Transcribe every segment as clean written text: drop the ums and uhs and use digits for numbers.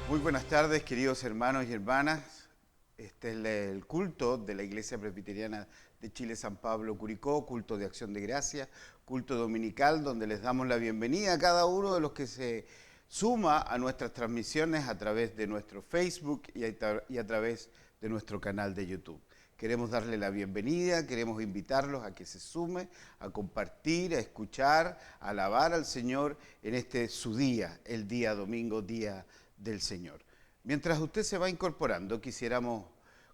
Muy buenas tardes, queridos hermanos y hermanas. Este es el culto de la Iglesia Presbiteriana de Chile San Pablo Curicó, culto de acción de gracia, culto dominical, donde les damos la bienvenida a cada uno de los que se suma a nuestras transmisiones a través de nuestro Facebook y a través de nuestro canal de YouTube. Queremos darle la bienvenida, queremos invitarlos a que se sume, a compartir, a escuchar, a alabar al Señor en este su día, el día domingo, día del Señor. Mientras usted se va incorporando, quisiéramos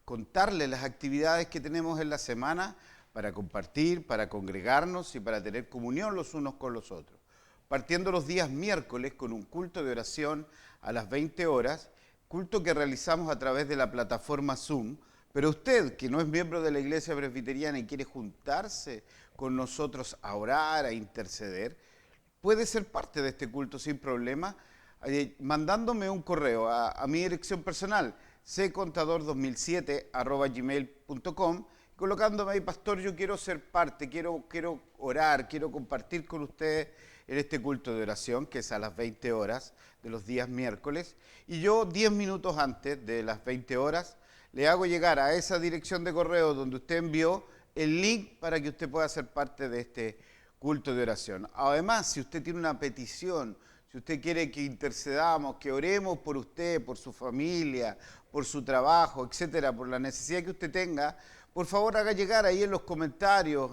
contarle las actividades que tenemos en la semana para compartir, para congregarnos y para tener comunión los unos con los otros. Partiendo los días miércoles con un culto de oración a las 20 horas, culto que realizamos a través de la plataforma Zoom. Pero usted, que no es miembro de la Iglesia Presbiteriana y quiere juntarse con nosotros a orar, a interceder, puede ser parte de este culto sin problema, mandándome un correo a mi dirección personal, ccontador2007@gmail.com, colocándome ahí: pastor, yo quiero ser parte, quiero orar, quiero compartir con ustedes en este culto de oración, que es a las 20 horas de los días miércoles, y yo 10 minutos antes de las 20 horas le hago llegar a esa dirección de correo donde usted envió el link para que usted pueda ser parte de este culto de oración. Además, si usted tiene una petición, si usted quiere que intercedamos, que oremos por usted, por su familia, por su trabajo, etcétera, por la necesidad que usted tenga, por favor haga llegar ahí en los comentarios,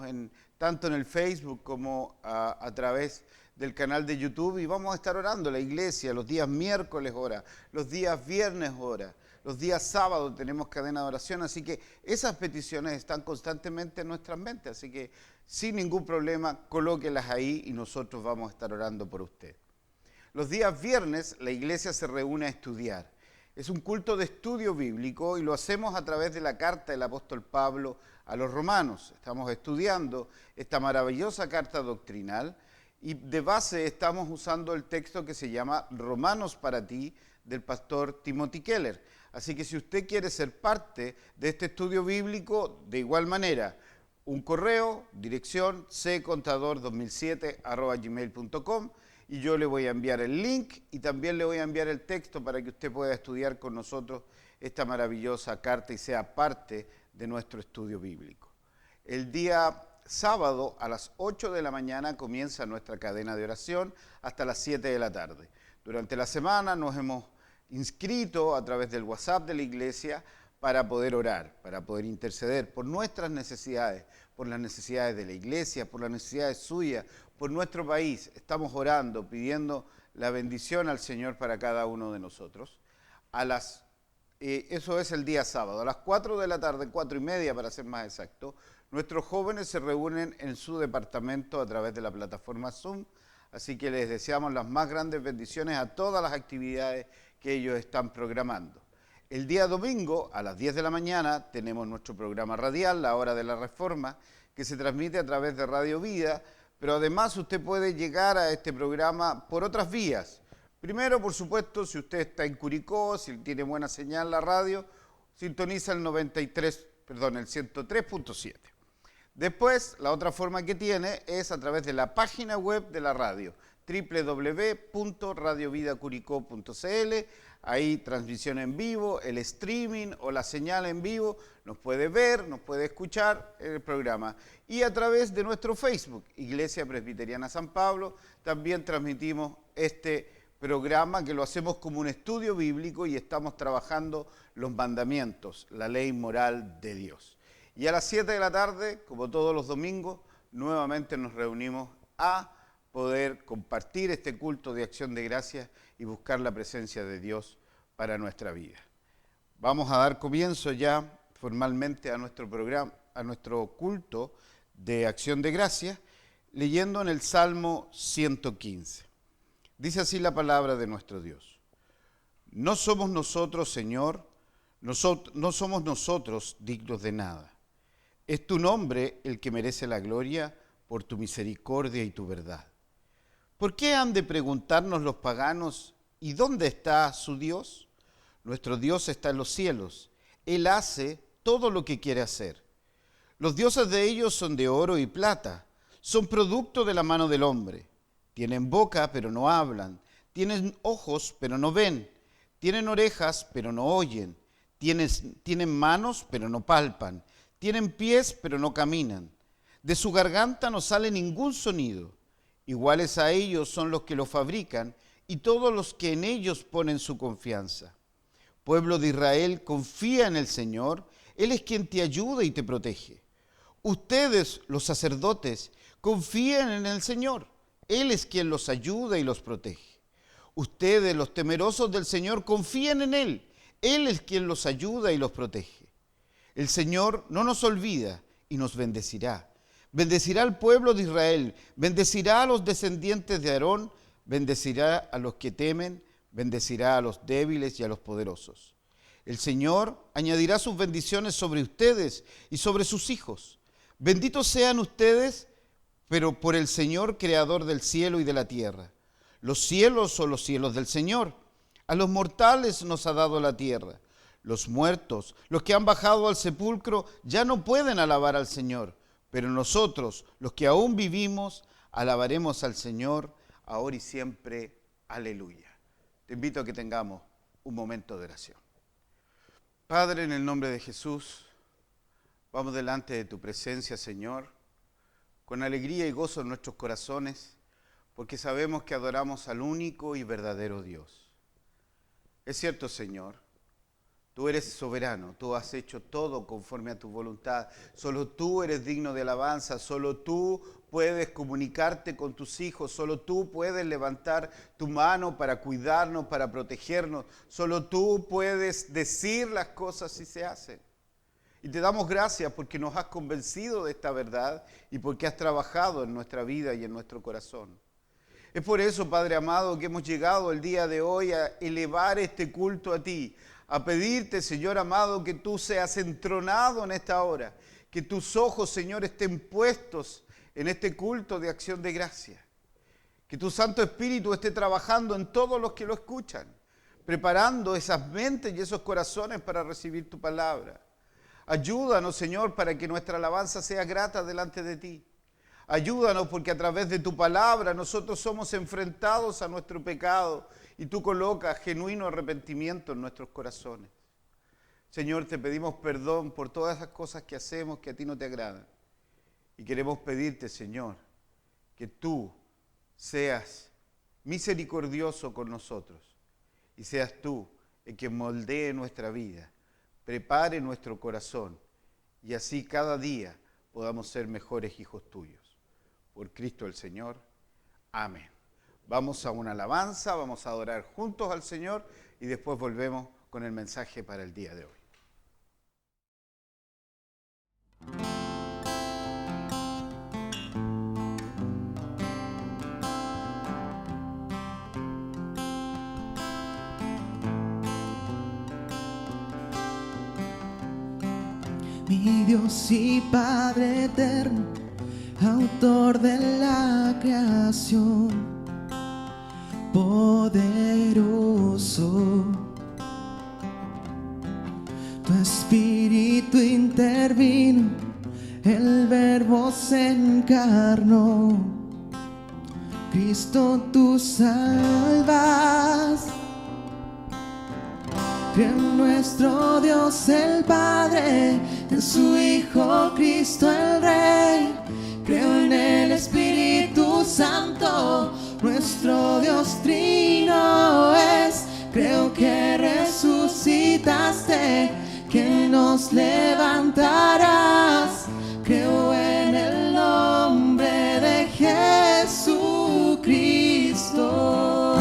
tanto en el Facebook como a través del canal de YouTube, y vamos a estar orando la iglesia los días miércoles ora, los días viernes ora, los días sábados tenemos cadena de oración, así que esas peticiones están constantemente en nuestras mentes, así que sin ningún problema colóquelas ahí y nosotros vamos a estar orando por usted. Los días viernes la iglesia se reúne a estudiar. Es un culto de estudio bíblico y lo hacemos a través de la carta del apóstol Pablo a los romanos. Estamos estudiando esta maravillosa carta doctrinal y de base estamos usando el texto que se llama Romanos para ti, del pastor Timothy Keller. Así que si usted quiere ser parte de este estudio bíblico, de igual manera, un correo, dirección ccontador2007@gmail.com, y yo le voy a enviar el link y también le voy a enviar el texto para que usted pueda estudiar con nosotros esta maravillosa carta y sea parte de nuestro estudio bíblico. El día sábado a las 8 de la mañana comienza nuestra cadena de oración hasta las 7 de la tarde. Durante la semana nos hemos inscrito a través del WhatsApp de la iglesia para poder orar, para poder interceder por nuestras necesidades, por las necesidades de la iglesia, por las necesidades suyas, por nuestro país. Estamos orando, pidiendo la bendición al Señor para cada uno de nosotros. Eso es el día sábado. A las 4 de la tarde, 4:30 para ser más exacto, nuestros jóvenes se reúnen en su departamento a través de la plataforma Zoom, así que les deseamos las más grandes bendiciones a todas las actividades que ellos están programando. El día domingo, a las 10 de la mañana, tenemos nuestro programa radial, La Hora de la Reforma, que se transmite a través de Radio Vida, pero además usted puede llegar a este programa por otras vías. Primero, por supuesto, si usted está en Curicó, si tiene buena señal la radio, sintoniza el 103.7. Después, la otra forma que tiene es a través de la página web de la radio, www.radiovidacuricó.cl. Ahí transmisión en vivo, el streaming o la señal en vivo, nos puede ver, nos puede escuchar en el programa. Y a través de nuestro Facebook, Iglesia Presbiteriana San Pablo, también transmitimos este programa que lo hacemos como un estudio bíblico y estamos trabajando los mandamientos, la ley moral de Dios. Y a las 7 de la tarde, como todos los domingos, nuevamente nos reunimos a poder compartir este culto de acción de gracias y buscar la presencia de Dios para nuestra vida. Vamos a dar comienzo ya formalmente a nuestro programa, a nuestro culto de acción de gracias, leyendo en el Salmo 115. Dice así la palabra de nuestro Dios: no somos nosotros, Señor, no somos nosotros dignos de nada. Es tu nombre el que merece la gloria por tu misericordia y tu verdad. ¿Por qué han de preguntarnos los paganos, ¿y dónde está su Dios? Nuestro Dios está en los cielos. Él hace todo lo que quiere hacer. Los dioses de ellos son de oro y plata, son producto de la mano del hombre. Tienen boca, pero no hablan. Tienen ojos, pero no ven. Tienen orejas, pero no oyen. Tienen manos, pero no palpan. Tienen pies, pero no caminan. De su garganta no sale ningún sonido. Iguales a ellos son los que lo fabrican y todos los que en ellos ponen su confianza. Pueblo de Israel, confía en el Señor. Él es quien te ayuda y te protege. Ustedes, los sacerdotes, confíen en el Señor. Él es quien los ayuda y los protege. Ustedes, los temerosos del Señor, confíen en Él. Él es quien los ayuda y los protege. El Señor no nos olvida y nos bendecirá. Bendecirá al pueblo de Israel, bendecirá a los descendientes de Aarón, bendecirá a los que temen, bendecirá a los débiles y a los poderosos. El Señor añadirá sus bendiciones sobre ustedes y sobre sus hijos. Benditos sean ustedes, pero por el Señor, creador del cielo y de la tierra. Los cielos son los cielos del Señor. A los mortales nos ha dado la tierra. Los muertos, los que han bajado al sepulcro, ya no pueden alabar al Señor. Pero nosotros, los que aún vivimos, alabaremos al Señor, ahora y siempre. Aleluya. Te invito a que tengamos un momento de oración. Padre, en el nombre de Jesús, vamos delante de tu presencia, Señor, con alegría y gozo en nuestros corazones, porque sabemos que adoramos al único y verdadero Dios. Es cierto, Señor, tú eres soberano, tú has hecho todo conforme a tu voluntad. Solo tú eres digno de alabanza, solo tú puedes comunicarte con tus hijos, solo tú puedes levantar tu mano para cuidarnos, para protegernos, solo tú puedes decir las cosas y se hacen. Y te damos gracias porque nos has convencido de esta verdad y porque has trabajado en nuestra vida y en nuestro corazón. Es por eso, Padre amado, que hemos llegado el día de hoy a elevar este culto a ti, a pedirte, Señor amado, que tú seas entronado en esta hora, que tus ojos, Señor, estén puestos en este culto de acción de gracia, que tu Santo Espíritu esté trabajando en todos los que lo escuchan, preparando esas mentes y esos corazones para recibir tu palabra. Ayúdanos, Señor, para que nuestra alabanza sea grata delante de ti. Ayúdanos porque a través de tu palabra nosotros somos enfrentados a nuestro pecado y tú colocas genuino arrepentimiento en nuestros corazones. Señor, te pedimos perdón por todas esas cosas que hacemos que a ti no te agradan. Y queremos pedirte, Señor, que tú seas misericordioso con nosotros y seas tú el que moldee nuestra vida, prepare nuestro corazón y así cada día podamos ser mejores hijos tuyos. Por Cristo el Señor. Amén. Vamos a una alabanza, vamos a adorar juntos al Señor y después volvemos con el mensaje para el día de hoy. Mi Dios y Padre eterno, autor de la creación, poderoso, tu espíritu intervino, el Verbo se encarnó, Cristo tú salvas. Creo en nuestro Dios el Padre, en su Hijo Cristo el Rey. Creo en el Espíritu Santo, nuestro Dios trino es. Creo que resucitaste, que nos levantarás. Creo en el nombre de Jesucristo.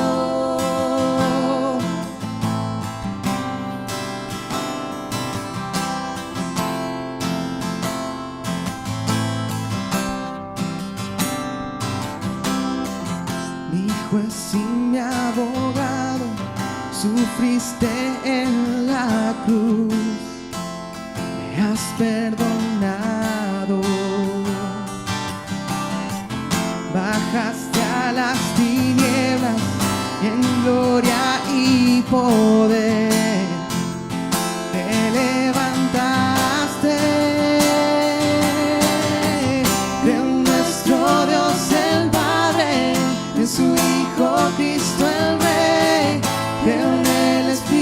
Juez y mi abogado, sufriste en la cruz, me has perdonado, bajaste a las tinieblas en gloria y poder, te levantaste. Creo en nuestro Dios el Padre, en su Hijo Cristo el Rey, creo en el Espíritu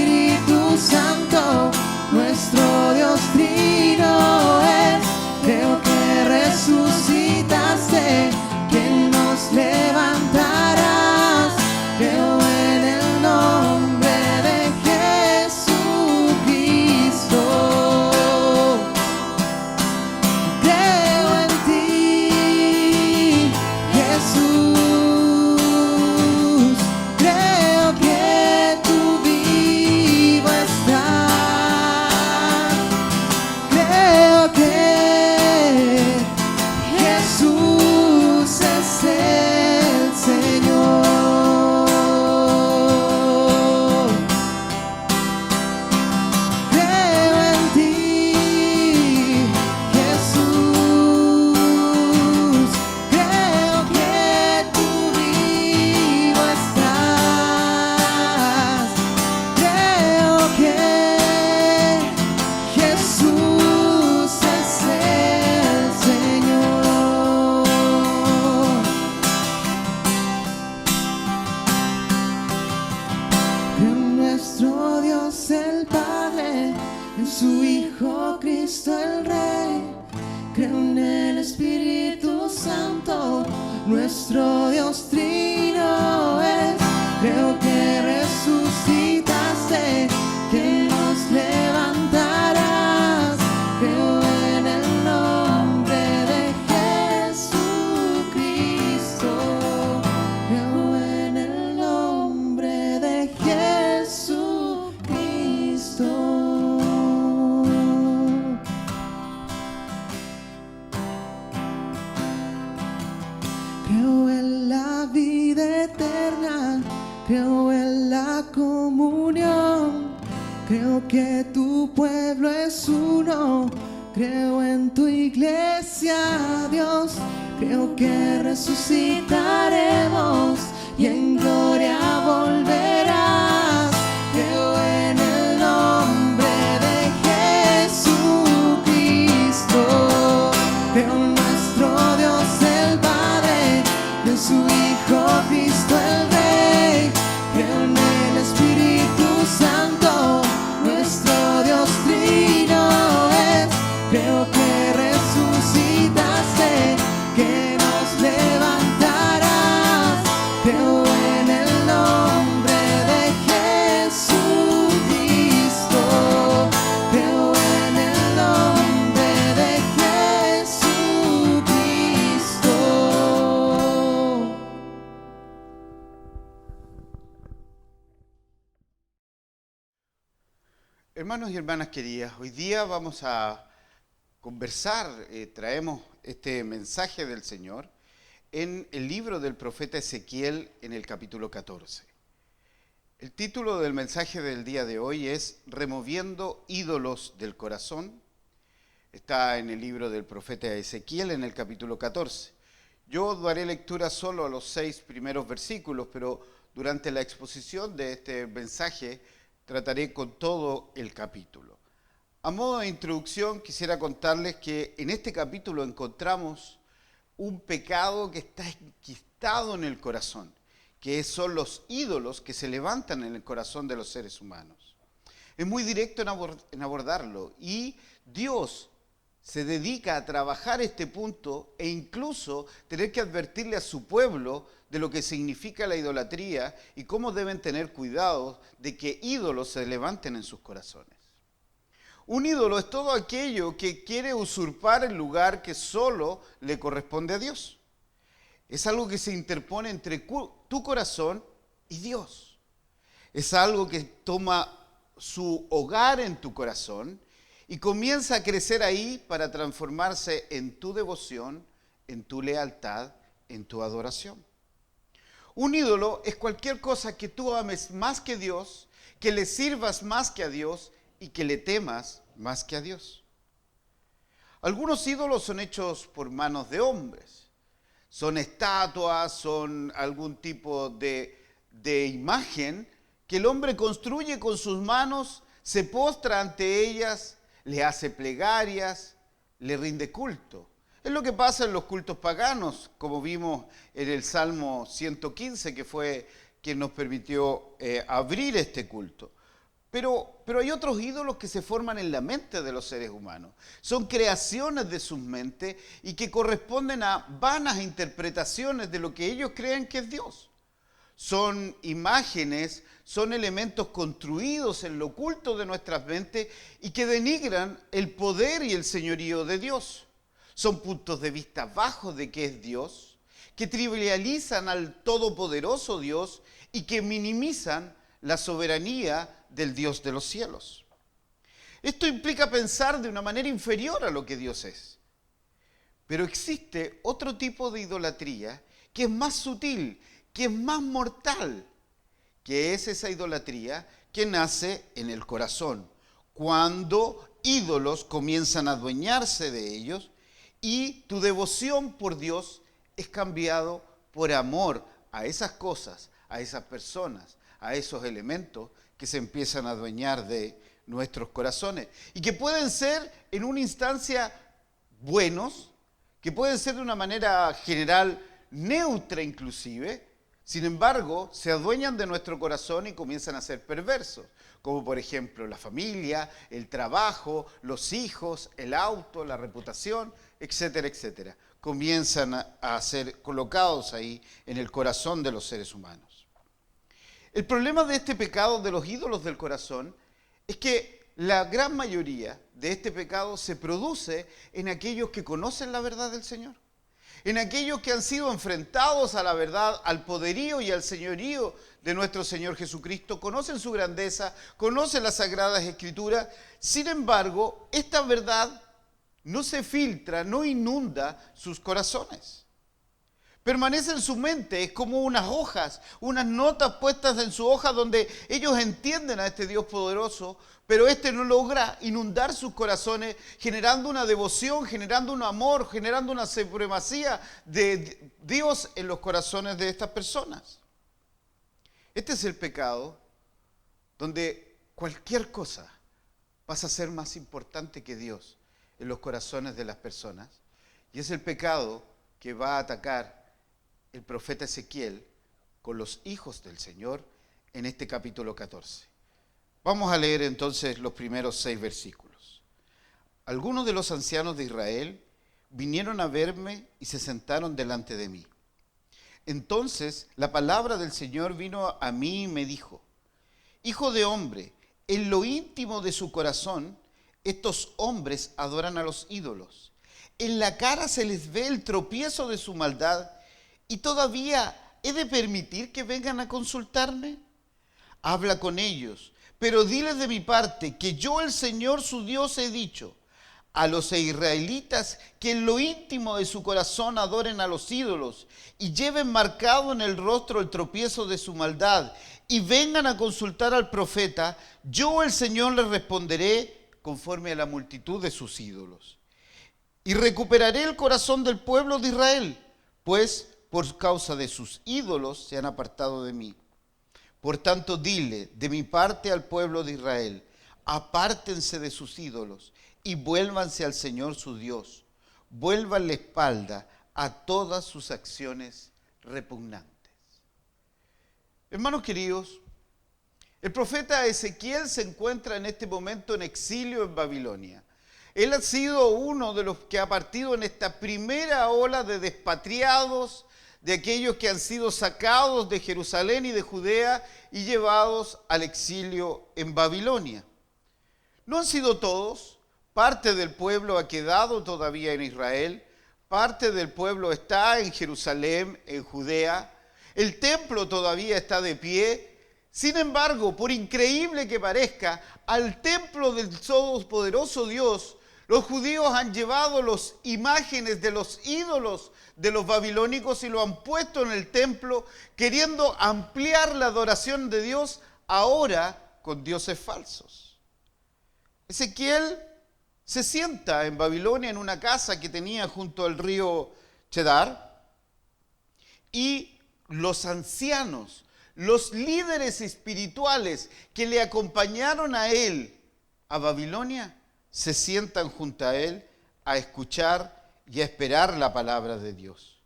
Dios el Padre, en su Hijo Cristo el Rey. Creo en el Espíritu Santo, nuestro Dios trino es. Creo que resucitaste, que nos levantarás. Creo en el nombre de Jesucristo. Creo en el nombre de Jesucristo. Creo en la vida eterna, creo en la comunión, creo que tu pueblo es uno, creo en tu iglesia, Dios, creo que resucitaremos y en gloria volverás. Creo en el nombre de Jesucristo, creo en nuestro Dios el Padre, en su Hijo Cristo el Rey. Creo en el Espíritu Santo, nuestro Dios trino es. Creo que resucitaste, que nos levantarás. Creo en el nombre de Jesucristo. Creo en el nombre de Jesucristo. Hermanos y hermanas queridas, hoy día vamos a conversar, traemos este mensaje del Señor en el libro del profeta Ezequiel en el capítulo 14. El título del mensaje del día de hoy es Removiendo ídolos del corazón. Está en el libro del profeta Ezequiel en el capítulo 14. Yo daré lectura solo a los 6 primeros versículos, pero durante la exposición de este mensaje trataré con todo el capítulo. A modo de introducción quisiera contarles que en este capítulo encontramos un pecado que está enquistado en el corazón, que son los ídolos que se levantan en el corazón de los seres humanos. Es muy directo en abordarlo y Dios se dedica a trabajar este punto e incluso tener que advertirle a su pueblo de lo que significa la idolatría y cómo deben tener cuidado de que ídolos se levanten en sus corazones. Un ídolo es todo aquello que quiere usurpar el lugar que solo le corresponde a Dios. Es algo que se interpone entre tu corazón y Dios. Es algo que toma su hogar en tu corazón y comienza a crecer ahí para transformarse en tu devoción, en tu lealtad, en tu adoración. Un ídolo es cualquier cosa que tú ames más que Dios, que le sirvas más que a Dios y que le temas más que a Dios. Algunos ídolos son hechos por manos de hombres. Son estatuas, son algún tipo de imagen que el hombre construye con sus manos, se postra ante ellas, le hace plegarias, le rinde culto. Es lo que pasa en los cultos paganos, como vimos en el Salmo 115, que fue quien nos permitió abrir este culto. Pero hay otros ídolos que se forman en la mente de los seres humanos. Son creaciones de sus mentes y que corresponden a vanas interpretaciones de lo que ellos creen que es Dios. Son imágenes, son elementos construidos en lo oculto de nuestras mentes y que denigran el poder y el señorío de Dios. Son puntos de vista bajos de qué es Dios, que trivializan al todopoderoso Dios y que minimizan la soberanía del Dios de los cielos. Esto implica pensar de una manera inferior a lo que Dios es. Pero existe otro tipo de idolatría que es más sutil, que es más mortal, que es esa idolatría que nace en el corazón, cuando ídolos comienzan a adueñarse de ellos y tu devoción por Dios es cambiado por amor a esas cosas, a esas personas, a esos elementos que se empiezan a adueñar de nuestros corazones y que pueden ser en una instancia buenos, que pueden ser de una manera general neutra inclusive, Sin embargo, se adueñan de nuestro corazón y comienzan a ser perversos, como por ejemplo la familia, el trabajo, los hijos, el auto, la reputación, etcétera, etcétera. Comienzan a ser colocados ahí en el corazón de los seres humanos. El problema de este pecado de los ídolos del corazón es que la gran mayoría de este pecado se produce en aquellos que conocen la verdad del Señor. En aquellos que han sido enfrentados a la verdad, al poderío y al señorío de nuestro Señor Jesucristo, conocen su grandeza, conocen las Sagradas Escrituras. Sin embargo, esta verdad no se filtra, no inunda sus corazones. Permanece en su mente, es como unas hojas, unas notas puestas en su hoja donde ellos entienden a este Dios poderoso, pero este no logra inundar sus corazones, generando una devoción, generando un amor, generando una supremacía de Dios en los corazones de estas personas. Este es el pecado donde cualquier cosa pasa a ser más importante que Dios en los corazones de las personas. Y es el pecado que va a atacar el profeta Ezequiel con los hijos del Señor en este capítulo 14. Vamos a leer entonces los primeros 6 versículos. Algunos de los ancianos de Israel vinieron a verme y se sentaron delante de mí. Entonces la palabra del Señor vino a mí y me dijo: Hijo de hombre, en lo íntimo de su corazón, estos hombres adoran a los ídolos. En la cara se les ve el tropiezo de su maldad, y todavía he de permitir que vengan a consultarme. Habla con ellos, pero diles de mi parte que yo, el Señor su Dios, he dicho a los israelitas que en lo íntimo de su corazón adoren a los ídolos y lleven marcado en el rostro el tropiezo de su maldad y vengan a consultar al profeta. Yo, el Señor, les responderé conforme a la multitud de sus ídolos. Y recuperaré el corazón del pueblo de Israel, pues por causa de sus ídolos se han apartado de mí. Por tanto, dile de mi parte al pueblo de Israel: apártense de sus ídolos y vuélvanse al Señor su Dios. Vuelvan la espalda a todas sus acciones repugnantes. Hermanos queridos, el profeta Ezequiel se encuentra en este momento en exilio en Babilonia. Él ha sido uno de los que ha partido en esta primera ola de despatriados, de aquellos que han sido sacados de Jerusalén y de Judea y llevados al exilio en Babilonia. No han sido todos, parte del pueblo ha quedado todavía en Israel, parte del pueblo está en Jerusalén, en Judea, el templo todavía está de pie. Sin embargo, por increíble que parezca, al templo del todopoderoso Dios, los judíos han llevado las imágenes de los ídolos de los babilónicos y lo han puesto en el templo, queriendo ampliar la adoración de Dios ahora con dioses falsos. Ezequiel se sienta en Babilonia en una casa que tenía junto al río Chedar, y los ancianos, los líderes espirituales que le acompañaron a él a Babilonia, se sientan junto a él a escuchar y a esperar la palabra de Dios.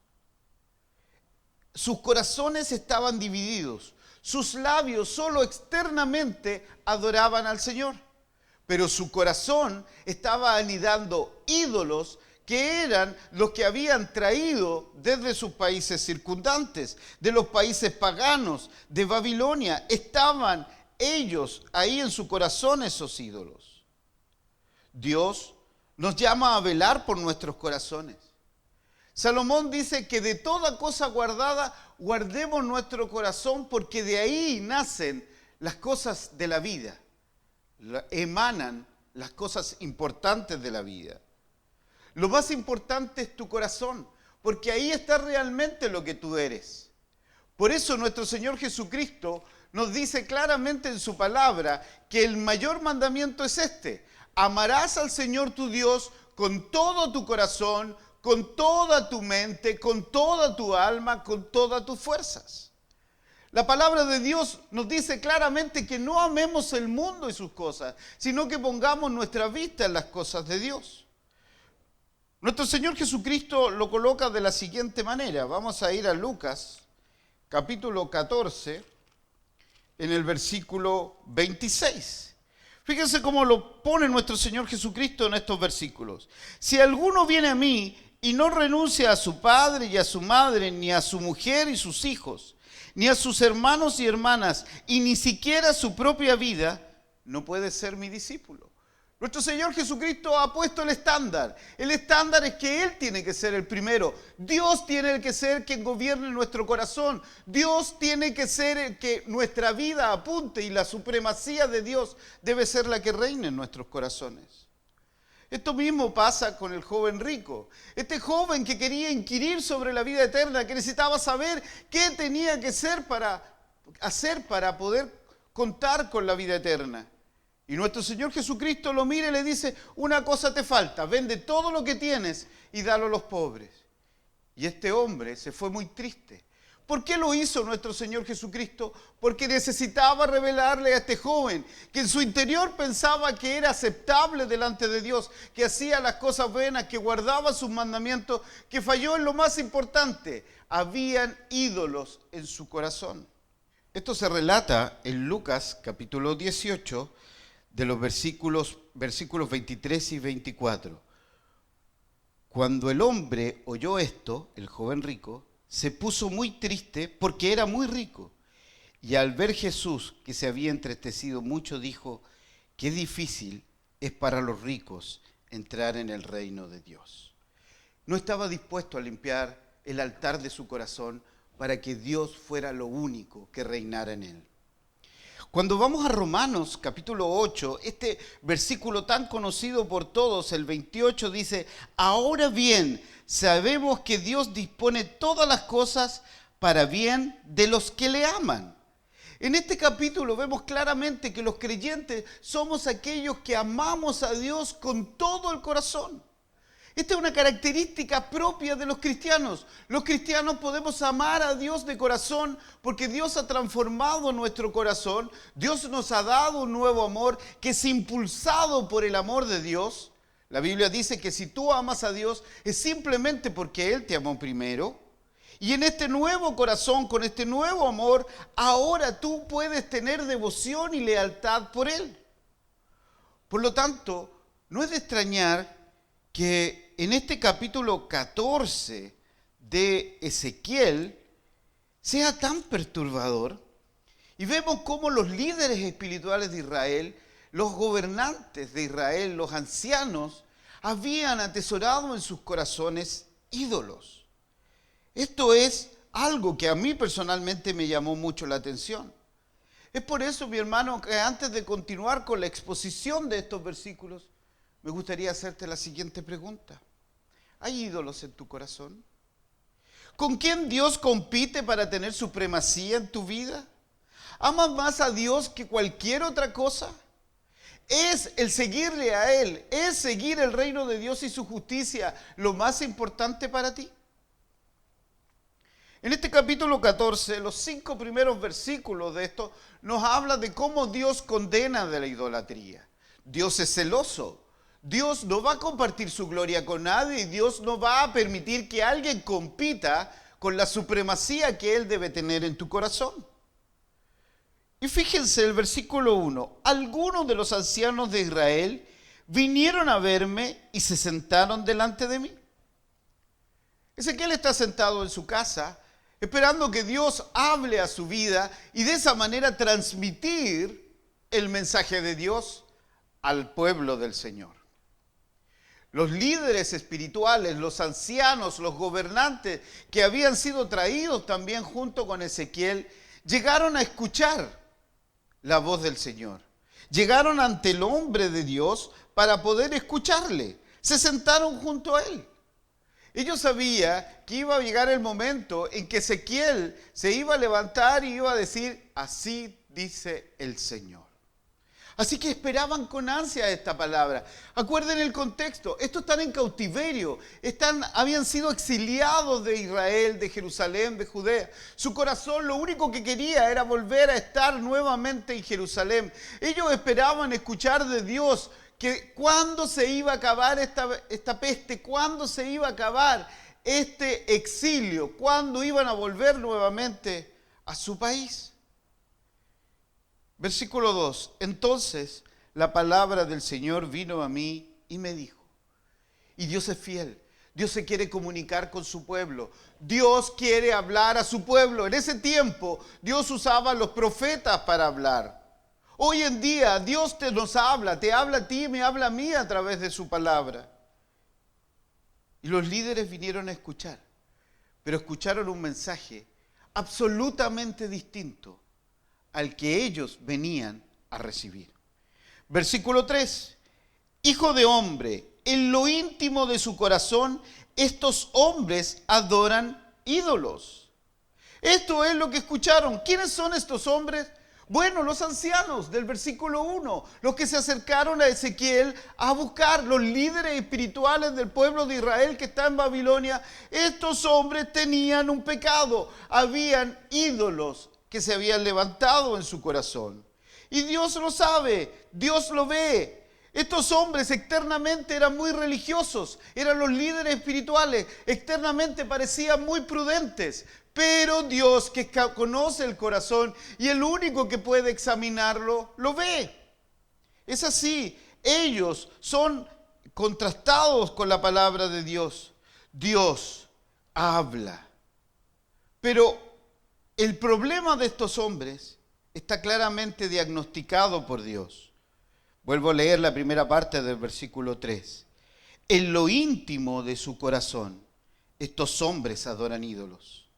Sus corazones estaban divididos, sus labios solo externamente adoraban al Señor, pero su corazón estaba anidando ídolos que eran los que habían traído desde sus países circundantes, de los países paganos, de Babilonia. Estaban ellos ahí en su corazón, esos ídolos. Dios nos llama a velar por nuestros corazones. Salomón dice que de toda cosa guardada, guardemos nuestro corazón, porque de ahí nacen las cosas de la vida, emanan las cosas importantes de la vida. Lo más importante es tu corazón, porque ahí está realmente lo que tú eres. Por eso nuestro Señor Jesucristo nos dice claramente en su palabra que el mayor mandamiento es este: amarás al Señor tu Dios con todo tu corazón, con toda tu mente, con toda tu alma, con todas tus fuerzas. La palabra de Dios nos dice claramente que no amemos el mundo y sus cosas, sino que pongamos nuestra vista en las cosas de Dios. Nuestro Señor Jesucristo lo coloca de la siguiente manera. Vamos a ir a Lucas, capítulo 14, en el versículo 26. Fíjense cómo lo pone nuestro Señor Jesucristo en estos versículos. Si alguno viene a mí y no renuncia a su padre y a su madre, ni a su mujer y sus hijos, ni a sus hermanos y hermanas, y ni siquiera a su propia vida, no puede ser mi discípulo. Nuestro Señor Jesucristo ha puesto el estándar. El estándar es que Él tiene que ser el primero. Dios tiene que ser quien gobierne nuestro corazón. Dios tiene que ser el que nuestra vida apunte, y la supremacía de Dios debe ser la que reine en nuestros corazones. Esto mismo pasa con el joven rico. Este joven que quería inquirir sobre la vida eterna, que necesitaba saber qué tenía que hacer para poder contar con la vida eterna. Y nuestro Señor Jesucristo lo mira y le dice: una cosa te falta, vende todo lo que tienes y dalo a los pobres. Y este hombre se fue muy triste. ¿Por qué lo hizo nuestro Señor Jesucristo? Porque necesitaba revelarle a este joven que en su interior pensaba que era aceptable delante de Dios, que hacía las cosas buenas, que guardaba sus mandamientos, que falló en lo más importante: habían ídolos en su corazón. Esto se relata en Lucas capítulo 18, de los versículos 23 y 24. Cuando el hombre oyó esto, el joven rico, se puso muy triste porque era muy rico. Y al ver Jesús, que se había entristecido mucho, dijo: qué difícil es para los ricos entrar en el reino de Dios. No estaba dispuesto a limpiar el altar de su corazón para que Dios fuera lo único que reinara en él. Cuando vamos a Romanos capítulo 8, este versículo tan conocido por todos, el 28, dice: ahora bien, sabemos que Dios dispone todas las cosas para bien de los que le aman. En este capítulo vemos claramente que los creyentes somos aquellos que amamos a Dios con todo el corazón. Esta es una característica propia de los cristianos. Los cristianos podemos amar a Dios de corazón porque Dios ha transformado nuestro corazón. Dios nos ha dado un nuevo amor que es impulsado por el amor de Dios. La Biblia dice que si tú amas a Dios es simplemente porque Él te amó primero. Y en este nuevo corazón, con este nuevo amor, ahora tú puedes tener devoción y lealtad por Él. Por lo tanto, no es de extrañar que en este capítulo 14 de Ezequiel sea tan perturbador, y vemos cómo los líderes espirituales de Israel, los gobernantes de Israel, los ancianos, habían atesorado en sus corazones ídolos. Esto es algo que a mí personalmente me llamó mucho la atención. Es por eso, mi hermano, que antes de continuar con la exposición de estos versículos, me gustaría hacerte la siguiente pregunta. ¿Hay ídolos en tu corazón? ¿Con quién Dios compite para tener supremacía en tu vida? ¿Amas más a Dios que cualquier otra cosa? ¿Es el seguirle a Él, es seguir el reino de Dios y su justicia lo más importante para ti? En este capítulo 14, los 5 primeros versículos de esto nos habla de cómo Dios condena de la idolatría. Dios es celoso. Dios no va a compartir su gloria con nadie y Dios no va a permitir que alguien compita con la supremacía que Él debe tener en tu corazón. Y fíjense el versículo 1. Algunos de los ancianos de Israel vinieron a verme y se sentaron delante de mí. Ezequiel está sentado en su casa esperando que Dios hable a su vida y de esa manera transmitir el mensaje de Dios al pueblo del Señor. Los líderes espirituales, los ancianos, los gobernantes que habían sido traídos también junto con Ezequiel, llegaron a escuchar la voz del Señor. Llegaron ante el hombre de Dios para poder escucharle. Se sentaron junto a él. Ellos sabían que iba a llegar el momento en que Ezequiel se iba a levantar y iba a decir: así dice el Señor. Así que esperaban con ansia esta palabra. Acuerden el contexto. Estos están en cautiverio. Habían sido exiliados de Israel, de Jerusalén, de Judea. Su corazón lo único que quería era volver a estar nuevamente en Jerusalén. Ellos esperaban escuchar de Dios que cuándo se iba a acabar esta peste, cuándo se iba a acabar este exilio, cuándo iban a volver nuevamente a su país. Versículo 2. Entonces la palabra del Señor vino a mí y me dijo. Y Dios es fiel. Dios se quiere comunicar con su pueblo. Dios quiere hablar a su pueblo. En ese tiempo Dios usaba a los profetas para hablar. Hoy en día Dios nos habla, te habla a ti, me habla a mí a través de su palabra. Y los líderes vinieron a escuchar, pero escucharon un mensaje absolutamente distinto al que ellos venían a recibir. Versículo 3. Hijo de hombre, en lo íntimo de su corazón, estos hombres adoran ídolos. Esto es lo que escucharon. ¿Quiénes son estos hombres? Bueno, los ancianos del versículo 1, los que se acercaron a Ezequiel a buscar, los líderes espirituales del pueblo de Israel que está en Babilonia. Estos hombres tenían un pecado, habían ídolos que se habían levantado en su corazón. Y Dios lo sabe, Dios lo ve. Estos hombres externamente eran muy religiosos, eran los líderes espirituales, externamente parecían muy prudentes, pero Dios que conoce el corazón y el único que puede examinarlo, lo ve. Es así, ellos son contrastados con la palabra de Dios. Dios habla. Pero el problema de estos hombres está claramente diagnosticado por Dios. Vuelvo a leer la primera parte del versículo 3. En lo íntimo de su corazón, estos hombres adoran ídolos.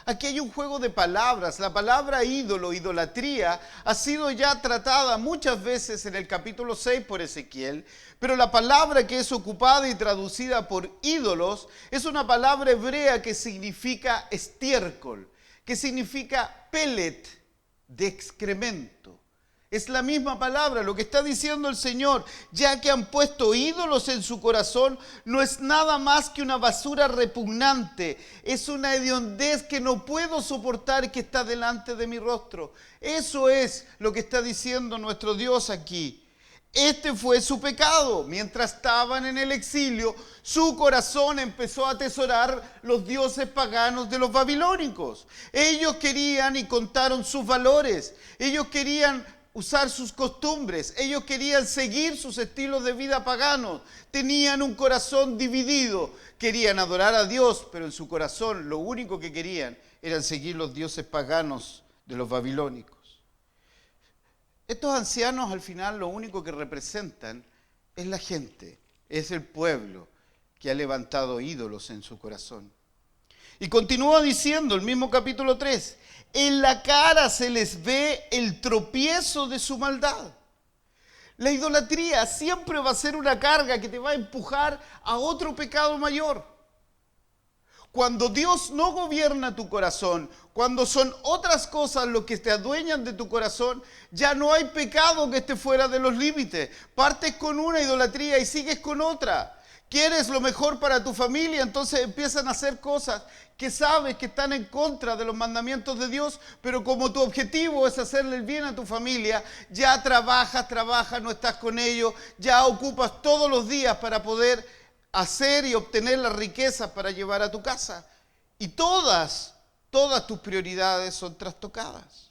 Aquí hay un juego de palabras. La palabra ídolo, idolatría, ha sido ya tratada muchas veces en el capítulo 6 por Ezequiel, pero la palabra que es ocupada y traducida por ídolos es una palabra hebrea que significa estiércol, que significa pellet, de excremento. Es la misma palabra, lo que está diciendo el Señor, ya que han puesto ídolos en su corazón, no es nada más que una basura repugnante, es una hediondez que no puedo soportar que está delante de mi rostro. Eso es lo que está diciendo nuestro Dios aquí. Este fue su pecado. Mientras estaban en el exilio, su corazón empezó a atesorar los dioses paganos de los babilónicos. Ellos querían y contaron sus valores, ellos querían usar sus costumbres, ellos querían seguir sus estilos de vida paganos, tenían un corazón dividido, querían adorar a Dios, pero en su corazón lo único que querían era seguir los dioses paganos de los babilónicos. Estos ancianos al final lo único que representan es la gente, es el pueblo que ha levantado ídolos en su corazón. Y continúa diciendo el mismo capítulo 3, en la cara se les ve el tropiezo de su maldad. La idolatría siempre va a ser una carga que te va a empujar a otro pecado mayor. Cuando Dios no gobierna tu corazón, cuando son otras cosas lo que te adueñan de tu corazón, ya no hay pecado que esté fuera de los límites. Partes con una idolatría y sigues con otra. Quieres lo mejor para tu familia, entonces empiezan a hacer cosas que sabes que están en contra de los mandamientos de Dios, pero como tu objetivo es hacerle el bien a tu familia, ya trabajas, no estás con ellos, ya ocupas todos los días para poder hacer y obtener las riquezas para llevar a tu casa. Y todas tus prioridades son trastocadas.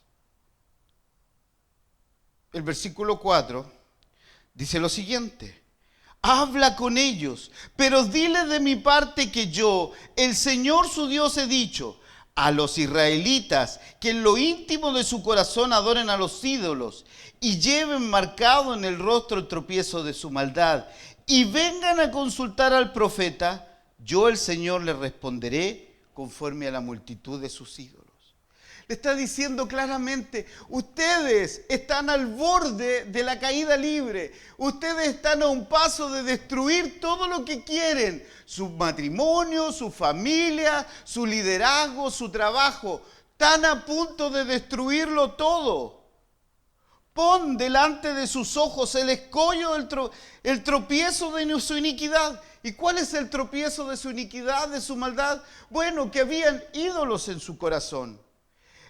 El versículo 4 dice lo siguiente. Habla con ellos, pero dile de mi parte que yo, el Señor su Dios, he dicho a los israelitas que en lo íntimo de su corazón adoren a los ídolos y lleven marcado en el rostro el tropiezo de su maldad y vengan a consultar al profeta, yo el Señor les responderé conforme a la multitud de sus ídolos. Le está diciendo claramente, ustedes están al borde de la caída libre. Ustedes están a un paso de destruir todo lo que quieren. Su matrimonio, su familia, su liderazgo, su trabajo. Están a punto de destruirlo todo. Pon delante de sus ojos el escollo, el tropiezo de su iniquidad. ¿Y cuál es el tropiezo de su iniquidad, de su maldad? Bueno, que habían ídolos en su corazón.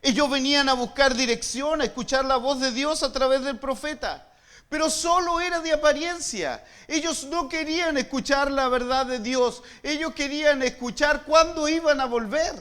Ellos venían a buscar dirección, a escuchar la voz de Dios a través del profeta, pero solo era de apariencia. Ellos no querían escuchar la verdad de Dios, ellos querían escuchar cuándo iban a volver.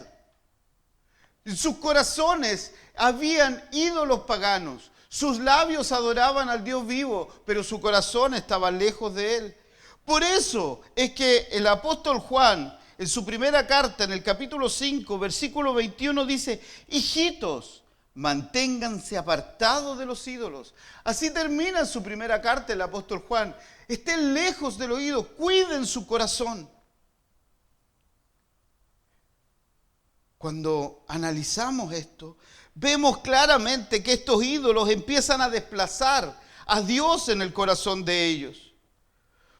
En sus corazones habían ídolos paganos. Sus labios adoraban al Dios vivo, pero su corazón estaba lejos de Él. Por eso es que el apóstol Juan, en su primera carta, en el capítulo 5, versículo 21, dice: hijitos, manténganse apartados de los ídolos. Así termina su primera carta el apóstol Juan. Estén lejos del oído, cuiden su corazón. Cuando analizamos esto, vemos claramente que estos ídolos empiezan a desplazar a Dios en el corazón de ellos.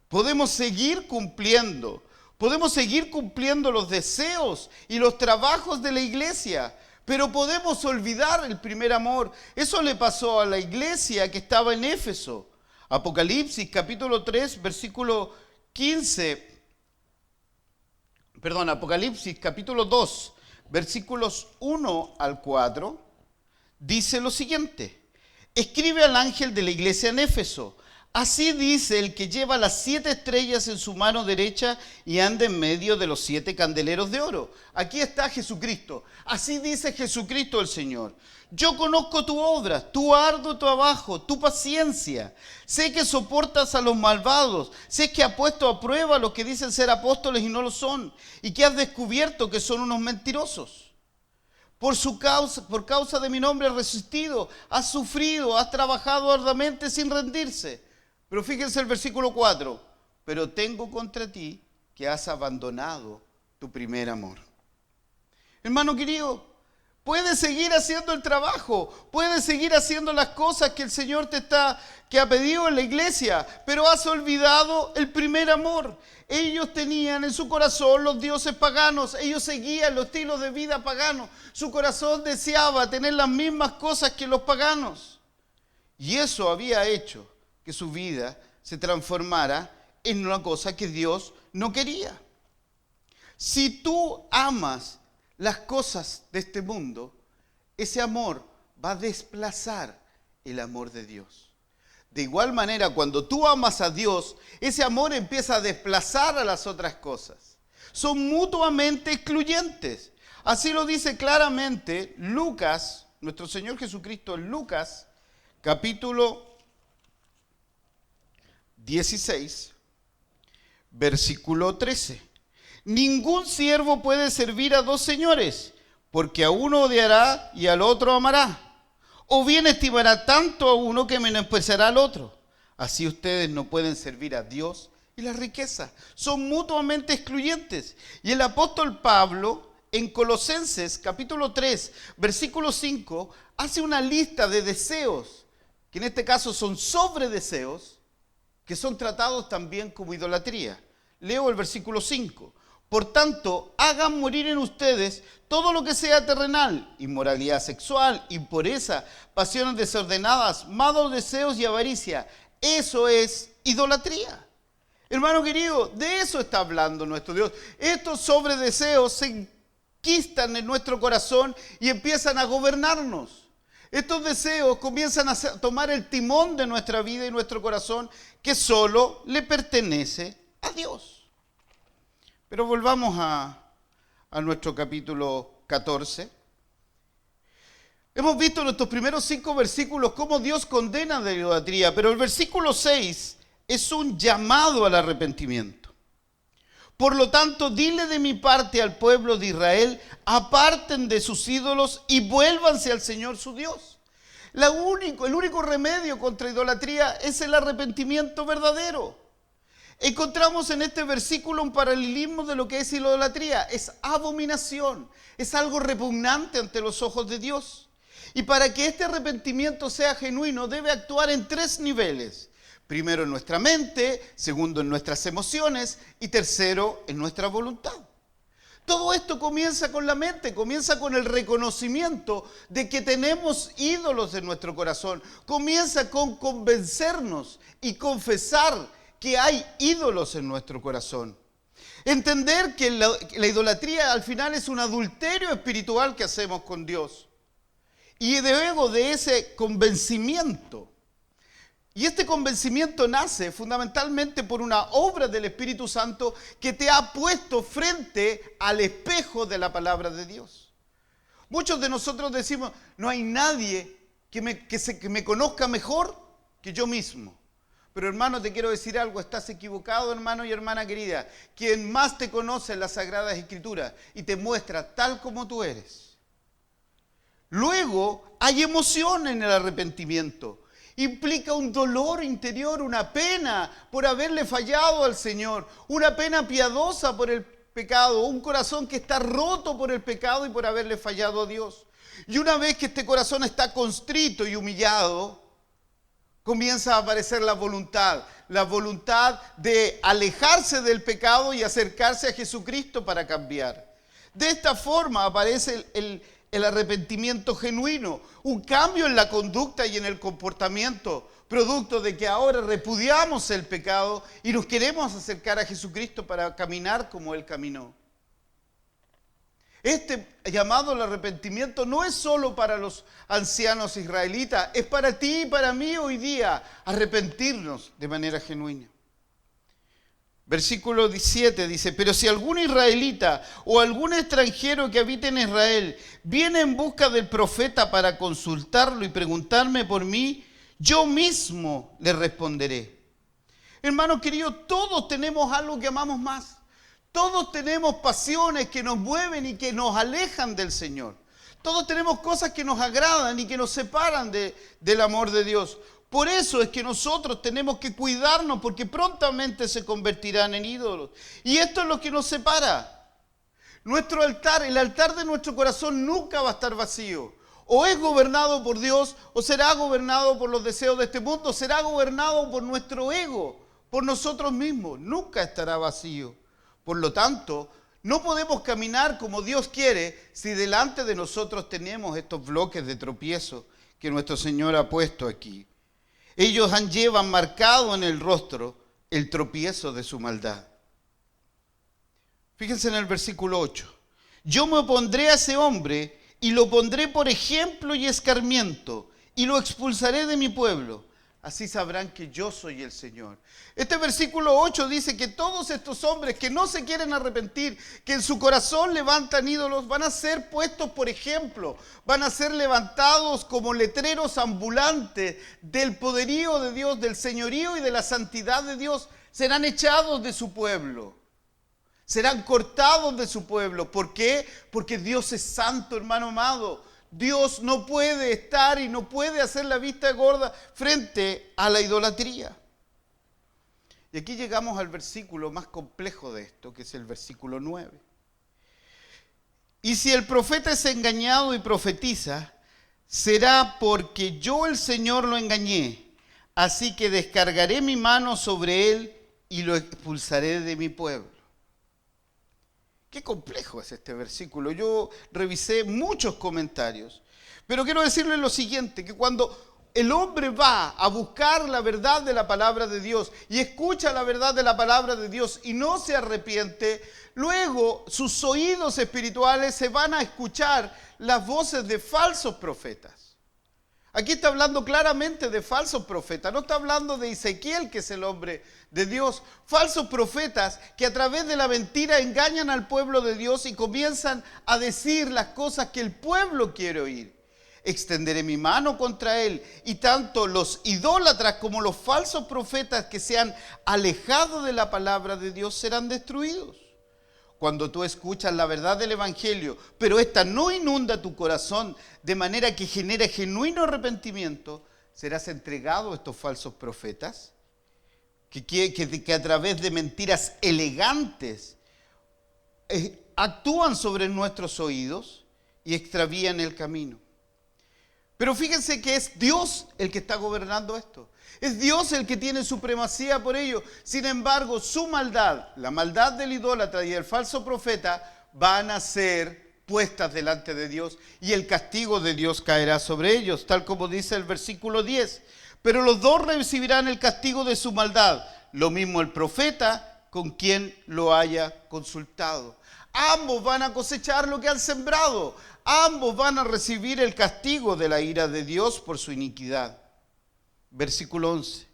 Podemos seguir cumpliendo los deseos y los trabajos de la iglesia, pero podemos olvidar el primer amor. Eso le pasó a la iglesia que estaba en Éfeso. Apocalipsis capítulo 3, versículo 15. Apocalipsis capítulo 2, versículos 1 al 4, dice lo siguiente: escribe al ángel de la iglesia en Éfeso. Así dice el que lleva las 7 estrellas en su mano derecha y anda en medio de los 7 candeleros de oro. Aquí está Jesucristo. Así dice Jesucristo el Señor: yo conozco tu obra, tu arduo trabajo, tu paciencia. Sé que soportas a los malvados. Sé que has puesto a prueba a los que dicen ser apóstoles y no lo son. Y que has descubierto que son unos mentirosos. Por causa de mi nombre has resistido, has sufrido, has trabajado arduamente sin rendirse. Pero fíjense el versículo 4. Pero tengo contra ti que has abandonado tu primer amor. Hermano querido, puedes seguir haciendo el trabajo, puedes seguir haciendo las cosas que el Señor que ha pedido en la iglesia, pero has olvidado el primer amor. Ellos tenían en su corazón los dioses paganos, ellos seguían los estilos de vida paganos. Su corazón deseaba tener las mismas cosas que los paganos. Y eso había hecho que su vida se transformara en una cosa que Dios no quería. Si tú amas las cosas de este mundo, ese amor va a desplazar el amor de Dios. De igual manera, cuando tú amas a Dios, ese amor empieza a desplazar a las otras cosas. Son mutuamente excluyentes. Así lo dice claramente Lucas, nuestro Señor Jesucristo en Lucas, capítulo 16, versículo 13. Ningún siervo puede servir a 2 señores, porque a uno odiará y al otro amará. O bien estimará tanto a uno que menospreciará al otro. Así ustedes no pueden servir a Dios y la riqueza. Son mutuamente excluyentes. Y el apóstol Pablo, en Colosenses capítulo 3, versículo 5, hace una lista de deseos, que en este caso son sobredeseos, que son tratados también como idolatría. Leo el versículo 5. Por tanto, hagan morir en ustedes todo lo que sea terrenal: inmoralidad sexual, impureza, pasiones desordenadas, malos deseos y avaricia. Eso es idolatría. Hermano querido, de eso está hablando nuestro Dios. Estos sobredeseos se enquistan en nuestro corazón y empiezan a gobernarnos. Estos deseos comienzan a tomar el timón de nuestra vida y nuestro corazón, que solo le pertenece a Dios. Pero volvamos a nuestro capítulo 14. Hemos visto en nuestros primeros 5 versículos cómo Dios condena la idolatría, pero el versículo 6 es un llamado al arrepentimiento. Por lo tanto, dile de mi parte al pueblo de Israel: aparten de sus ídolos y vuélvanse al Señor su Dios. El único remedio contra idolatría es el arrepentimiento verdadero. Encontramos en este versículo un paralelismo de lo que es idolatría. Es abominación, es algo repugnante ante los ojos de Dios. Y para que este arrepentimiento sea genuino, debe actuar en 3 niveles. Primero, en nuestra mente; segundo, en nuestras emociones; y tercero, en nuestra voluntad. Todo esto comienza con la mente, comienza con el reconocimiento de que tenemos ídolos en nuestro corazón. Comienza con convencernos y confesar que hay ídolos en nuestro corazón. Entender que la idolatría al final es un adulterio espiritual que hacemos con Dios. Y luego de ese convencimiento, y este convencimiento nace fundamentalmente por una obra del Espíritu Santo que te ha puesto frente al espejo de la palabra de Dios. Muchos de nosotros decimos, no hay nadie que me conozca mejor que yo mismo. Pero hermano, te quiero decir algo, estás equivocado, hermano y hermana querida. Quien más te conoce en las Sagradas Escrituras y te muestra tal como tú eres. Luego, hay emoción en el arrepentimiento. Implica un dolor interior, una pena por haberle fallado al Señor, una pena piadosa por el pecado, un corazón que está roto por el pecado y por haberle fallado a Dios. Y una vez que este corazón está constrito y humillado, comienza a aparecer la voluntad de alejarse del pecado y acercarse a Jesucristo para cambiar. De esta forma aparece el arrepentimiento genuino, un cambio en la conducta y en el comportamiento, producto de que ahora repudiamos el pecado y nos queremos acercar a Jesucristo para caminar como Él caminó. Este llamado al arrepentimiento no es solo para los ancianos israelitas, es para ti y para mí hoy día, arrepentirnos de manera genuina. Versículo 17 dice, pero si algún israelita o algún extranjero que habite en Israel viene en busca del profeta para consultarlo y preguntarme por mí, yo mismo le responderé. Hermanos queridos, todos tenemos algo que amamos más. Todos tenemos pasiones que nos mueven y que nos alejan del Señor. Todos tenemos cosas que nos agradan y que nos separan del amor de Dios. Por eso es que nosotros tenemos que cuidarnos porque prontamente se convertirán en ídolos. Y esto es lo que nos separa. Nuestro altar, el altar de nuestro corazón nunca va a estar vacío. O es gobernado por Dios o será gobernado por los deseos de este mundo. Será gobernado por nuestro ego, por nosotros mismos. Nunca estará vacío. Por lo tanto, no podemos caminar como Dios quiere si delante de nosotros tenemos estos bloques de tropiezo que nuestro Señor ha puesto aquí. Ellos llevan marcado en el rostro el tropiezo de su maldad. Fíjense en el versículo 8. Yo me opondré a ese hombre y lo pondré por ejemplo y escarmiento y lo expulsaré de mi pueblo. Así sabrán que yo soy el Señor. Este versículo 8 dice que todos estos hombres que no se quieren arrepentir, que en su corazón levantan ídolos, van a ser puestos por ejemplo, van a ser levantados como letreros ambulantes del poderío de Dios, del señorío y de la santidad de Dios. Serán echados de su pueblo, serán cortados de su pueblo. ¿Por qué? Porque Dios es santo, hermano amado. Dios no puede estar y no puede hacer la vista gorda frente a la idolatría. Y aquí llegamos al versículo más complejo de esto, que es el versículo 9. Y si el profeta es engañado y profetiza, será porque yo el Señor lo engañé. Así que descargaré mi mano sobre él y lo expulsaré de mi pueblo. Qué complejo es este versículo. Yo revisé muchos comentarios. Pero quiero decirles lo siguiente, que cuando el hombre va a buscar la verdad de la palabra de Dios y escucha la verdad de la palabra de Dios y no se arrepiente, luego sus oídos espirituales se van a escuchar las voces de falsos profetas. Aquí está hablando claramente de falsos profetas, no está hablando de Ezequiel, que es el hombre de Dios. Falsos profetas que a través de la mentira engañan al pueblo de Dios y comienzan a decir las cosas que el pueblo quiere oír. Extenderé mi mano contra él, y tanto los idólatras como los falsos profetas que se han alejado de la palabra de Dios serán destruidos. Cuando tú escuchas la verdad del Evangelio, pero esta no inunda tu corazón de manera que genere genuino arrepentimiento, serás entregado a estos falsos profetas que a través de mentiras elegantes actúan sobre nuestros oídos y extravían el camino. Pero fíjense que es Dios el que está gobernando esto. Es Dios el que tiene supremacía por ello. Sin embargo, su maldad, la maldad del idólatra y del falso profeta, van a ser puestas delante de Dios y el castigo de Dios caerá sobre ellos, tal como dice el versículo 10. Pero los dos recibirán el castigo de su maldad, lo mismo el profeta con quien lo haya consultado. Ambos van a cosechar lo que han sembrado. Ambos van a recibir el castigo de la ira de Dios por su iniquidad. Versículo 11.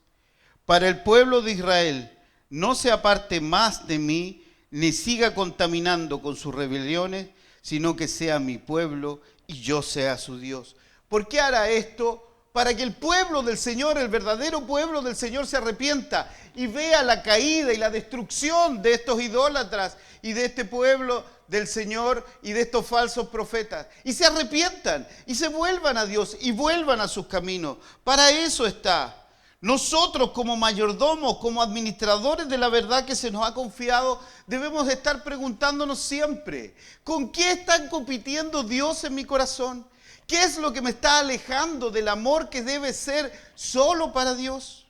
Para el pueblo de Israel no se aparte más de mí, ni siga contaminando con sus rebeliones, sino que sea mi pueblo y yo sea su Dios. ¿Por qué hará esto? Para que el pueblo del Señor, el verdadero pueblo del Señor, se arrepienta y vea la caída y la destrucción de estos idólatras y de este pueblo del Señor y de estos falsos profetas. Y se arrepientan y se vuelvan a Dios y vuelvan a sus caminos. Para eso está. Nosotros como mayordomos, como administradores de la verdad que se nos ha confiado, debemos de estar preguntándonos siempre, ¿con qué está compitiendo Dios en mi corazón? ¿Qué es lo que me está alejando del amor que debe ser solo para Dios?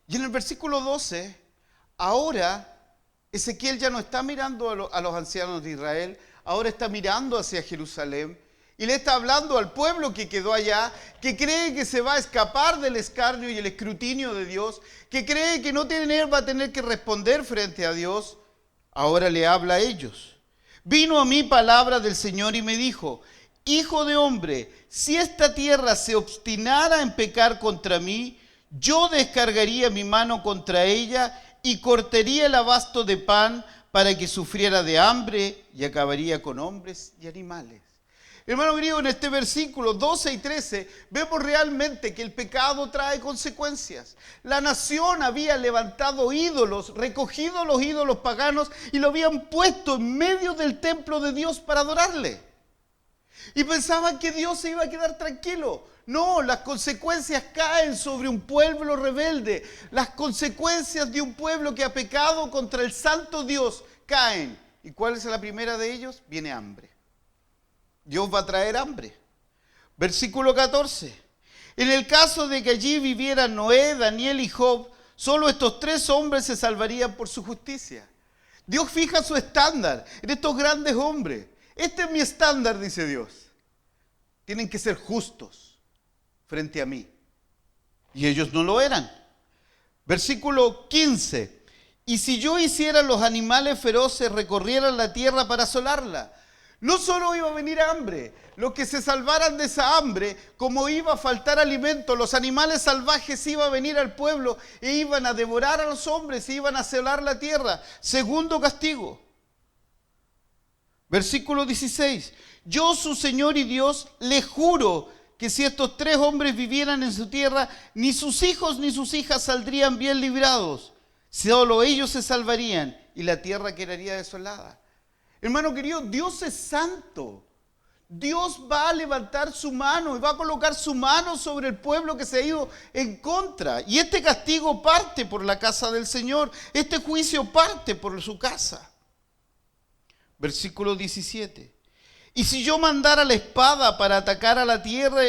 Y en el versículo 12, ahora Ezequiel ya no está mirando a los ancianos de Israel, ahora está mirando hacia Jerusalén y le está hablando al pueblo que quedó allá, que cree que se va a escapar del escarnio y el escrutinio de Dios, que cree que no va a tener que responder frente a Dios. Ahora le habla a ellos. Vino a mí palabra del Señor y me dijo: Hijo de hombre, si esta tierra se obstinara en pecar contra mí, yo descargaría mi mano contra ella y cortaría el abasto de pan para que sufriera de hambre y acabaría con hombres y animales. Hermano querido, en este versículo 12 y 13 vemos realmente que el pecado trae consecuencias. La nación había levantado ídolos, recogido los ídolos paganos y lo habían puesto en medio del templo de Dios para adorarle. Y pensaban que Dios se iba a quedar tranquilo. No, las consecuencias caen sobre un pueblo rebelde. Las consecuencias de un pueblo que ha pecado contra el santo Dios caen. ¿Y cuál es la primera de ellos? Viene hambre. Dios va a traer hambre. Versículo 14. En el caso de que allí vivieran Noé, Daniel y Job, solo estos tres hombres se salvarían por su justicia. Dios fija su estándar en estos grandes hombres. Este es mi estándar, dice Dios. Tienen que ser justos frente a mí. Y ellos no lo eran. Versículo 15. Y si yo hiciera los animales feroces recorrieran la tierra para asolarla, no solo iba a venir hambre, los que se salvaran de esa hambre, como iba a faltar alimento, los animales salvajes iban a venir al pueblo e iban a devorar a los hombres e iban a asolar la tierra. Segundo castigo. Versículo 16. Yo, su Señor y Dios, le juro que si estos tres hombres vivieran en su tierra, ni sus hijos ni sus hijas saldrían bien librados. Solo ellos se salvarían y la tierra quedaría desolada. Hermano querido, Dios es santo. Dios va a levantar su mano y va a colocar su mano sobre el pueblo que se ha ido en contra. Y este castigo parte por la casa del Señor. Este juicio parte por su casa. Versículo 17. Y si yo mandara la espada para atacar a la tierra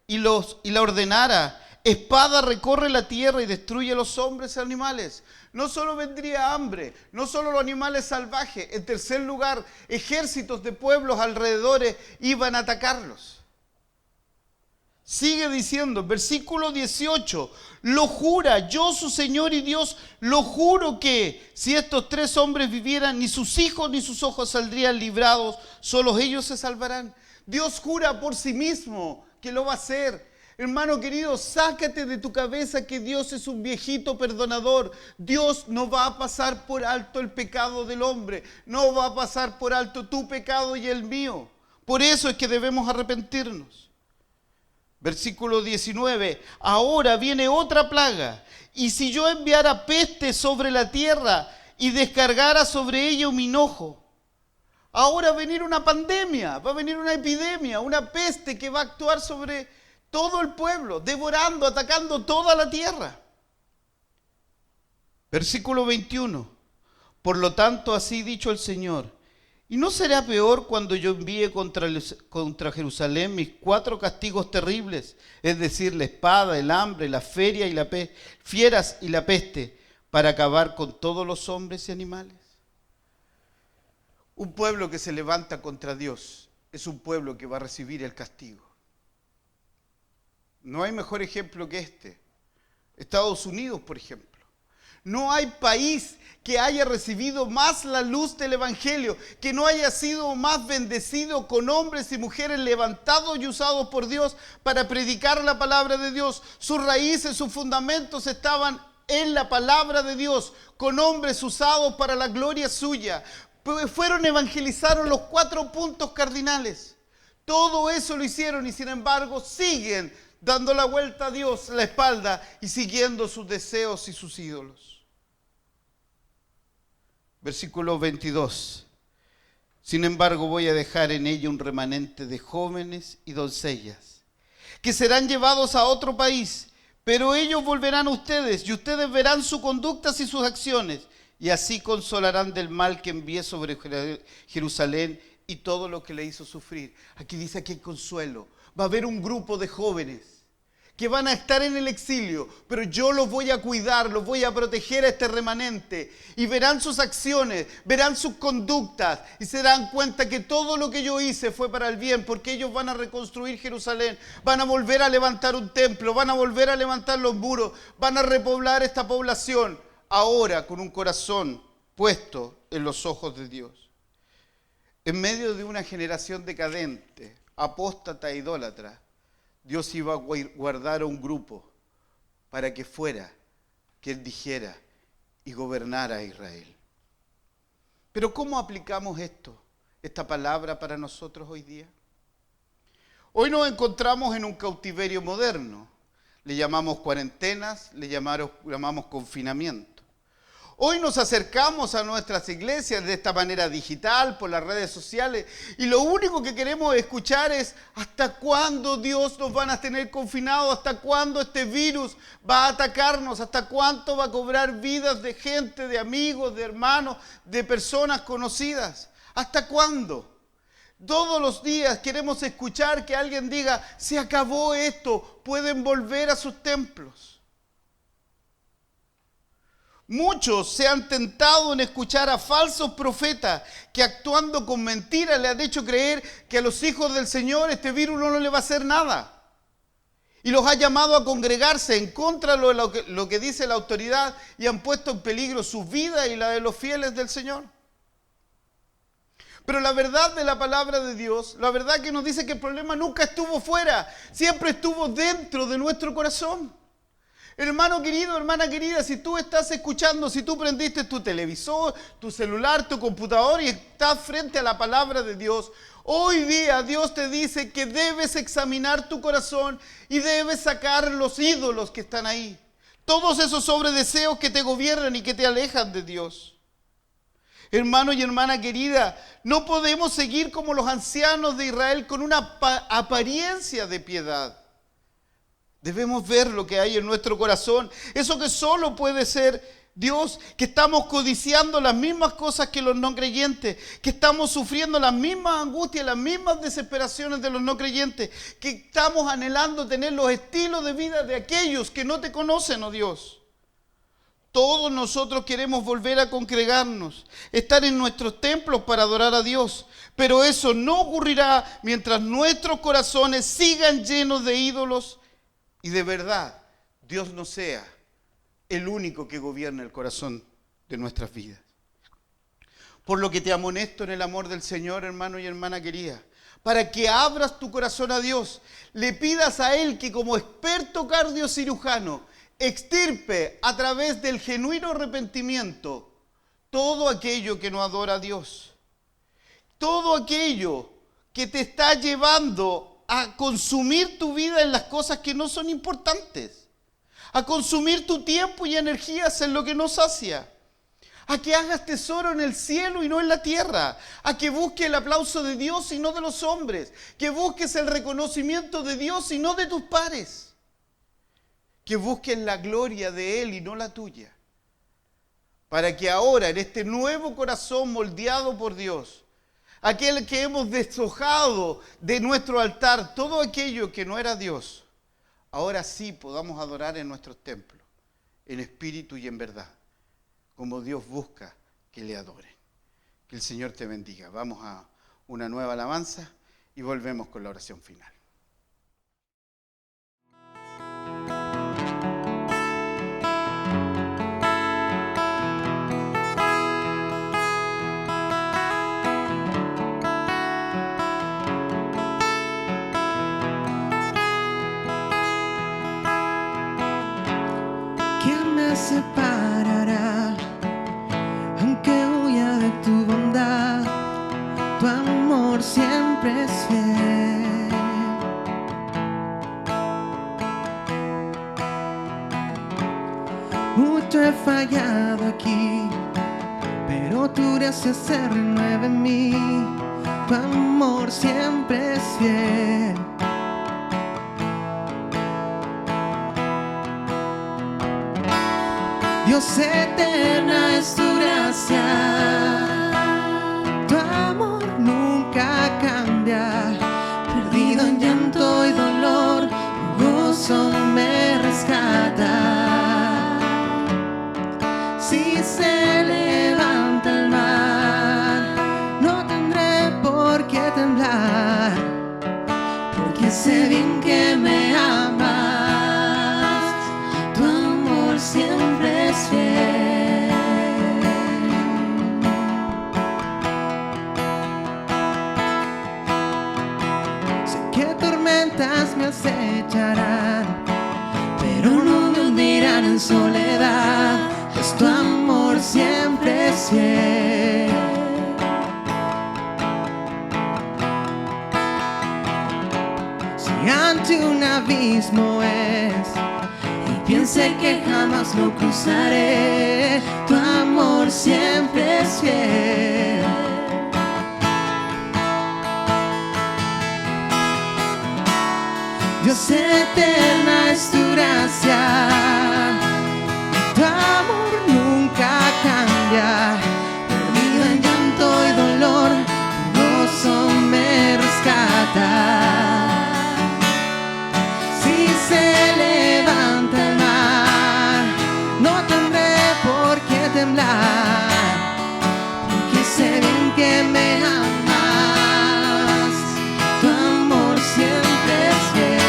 y la ordenara, espada recorre la tierra y destruye a los hombres y animales. No solo vendría hambre, no solo los animales salvajes. En tercer lugar, ejércitos de pueblos alrededores iban a atacarlos. Sigue diciendo, versículo 18, lo jura, yo su Señor y Dios, lo juro que si estos tres hombres vivieran, ni sus hijos ni sus ojos saldrían librados, solo ellos se salvarán. Dios jura por sí mismo que lo va a hacer. Hermano querido, sácate de tu cabeza que Dios es un viejito perdonador. Dios no va a pasar por alto el pecado del hombre, no va a pasar por alto tu pecado y el mío. Por eso es que debemos arrepentirnos. Versículo 19, ahora viene otra plaga, y si yo enviara peste sobre la tierra y descargara sobre ella un enojo, ahora va a venir una pandemia, va a venir una epidemia, una peste que va a actuar sobre todo el pueblo, devorando, atacando toda la tierra. Versículo 21, por lo tanto así dicho el Señor, ¿y no será peor cuando yo envíe contra Jerusalén mis 4 castigos terribles? Es decir, la espada, el hambre, la feria y fieras y la peste, para acabar con todos los hombres y animales. Un pueblo que se levanta contra Dios es un pueblo que va a recibir el castigo. No hay mejor ejemplo que este. Estados Unidos, por ejemplo. No hay país que haya recibido más la luz del Evangelio, que no haya sido más bendecido con hombres y mujeres levantados y usados por Dios para predicar la palabra de Dios. Sus raíces, sus fundamentos estaban en la palabra de Dios, con hombres usados para la gloria suya. fueron, evangelizaron los 4 puntos cardinales. Todo eso lo hicieron y sin embargo siguen dando la vuelta a Dios la espalda y siguiendo sus deseos y sus ídolos. Versículo 22. Sin embargo, voy a dejar en ella un remanente de jóvenes y doncellas, que serán llevados a otro país, pero ellos volverán a ustedes, y ustedes verán sus conductas y sus acciones, y así consolarán del mal que envié sobre Jerusalén y todo lo que le hizo sufrir. Aquí dice que hay consuelo. Va a haber un grupo de jóvenes que van a estar en el exilio, pero yo los voy a cuidar, los voy a proteger a este remanente, y verán sus acciones, verán sus conductas, y se dan cuenta que todo lo que yo hice fue para el bien, porque ellos van a reconstruir Jerusalén, van a volver a levantar un templo, van a volver a levantar los muros, van a repoblar esta población, ahora con un corazón puesto en los ojos de Dios. En medio de una generación decadente, apóstata e idólatra, Dios iba a guardar a un grupo para que fuera, que Él dijera y gobernara a Israel. Pero ¿cómo aplicamos esta palabra para nosotros hoy día? Hoy nos encontramos en un cautiverio moderno. Le llamamos cuarentenas, le llamamos confinamiento. Hoy nos acercamos a nuestras iglesias de esta manera digital, por las redes sociales, y lo único que queremos escuchar es ¿hasta cuándo Dios nos van a tener confinados? ¿Hasta cuándo este virus va a atacarnos? ¿Hasta cuánto va a cobrar vidas de gente, de amigos, de hermanos, de personas conocidas? ¿Hasta cuándo? Todos los días queremos escuchar que alguien diga, se acabó esto, pueden volver a sus templos. Muchos se han tentado en escuchar a falsos profetas que actuando con mentiras le han hecho creer que a los hijos del Señor este virus no le va a hacer nada. Y los ha llamado a congregarse en contra de lo que dice la autoridad y han puesto en peligro su vida y la de los fieles del Señor. Pero la verdad de la palabra de Dios, la verdad que nos dice que el problema nunca estuvo fuera, siempre estuvo dentro de nuestro corazón. Hermano querido, hermana querida, si tú estás escuchando, si tú prendiste tu televisor, tu celular, tu computador y estás frente a la palabra de Dios, hoy día Dios te dice que debes examinar tu corazón y debes sacar los ídolos que están ahí. Todos esos sobredeseos que te gobiernan y que te alejan de Dios. Hermano y hermana querida, no podemos seguir como los ancianos de Israel con una apariencia de piedad. Debemos ver lo que hay en nuestro corazón, eso que solo puede ser Dios, que estamos codiciando las mismas cosas que los no creyentes, que estamos sufriendo las mismas angustias, las mismas desesperaciones de los no creyentes, que estamos anhelando tener los estilos de vida de aquellos que no te conocen, oh Dios. Todos nosotros queremos volver a congregarnos, estar en nuestros templos para adorar a Dios, pero eso no ocurrirá mientras nuestros corazones sigan llenos de ídolos y de verdad Dios no sea el único que gobierna el corazón de nuestras vidas. Por lo que te amonesto en el amor del Señor, hermano y hermana querida, para que abras tu corazón a Dios, le pidas a Él que como experto cardiocirujano extirpe a través del genuino arrepentimiento todo aquello que no adora a Dios, todo aquello que te está llevando a consumir tu vida en las cosas que no son importantes, a consumir tu tiempo y energías en lo que no sacia, a que hagas tesoro en el cielo y no en la tierra, a que busques el aplauso de Dios y no de los hombres, que busques el reconocimiento de Dios y no de tus pares, que busques la gloria de Él y no la tuya, para que ahora en este nuevo corazón moldeado por Dios, aquel que hemos despojado de nuestro altar todo aquello que no era Dios, ahora sí podamos adorar en nuestros templos, en espíritu y en verdad, como Dios busca que le adoren. Que el Señor te bendiga. Vamos a una nueva alabanza y volvemos con la oración final. ¿Quién me separará? Aunque huya de tu bondad, yo he fallado aquí, pero tu gracia se renueva en mí. Tu amor siempre es fiel. Dios, eterna es tu gracia, tu amor nunca cambia. Perdido en llanto y dolor, tu gozo me rescata. Si se levanta el mar, no tendré por qué temblar, porque sé bien que me amas. Tu amor siempre es fiel. Sé que tormentas me acecharán, pero no me hundirán en soledad, pues tu amor siempre es fiel. Si ante un abismo es y piense que jamás lo cruzaré, tu amor siempre es fiel. Dios, eterna es tu gracia, tu amor nunca cambia. Perdido en llanto y dolor, tu gozo me rescata. Si se levanta el mar, no tendré por qué temblar, porque sé bien que me amas. Tu amor siempre es fiel.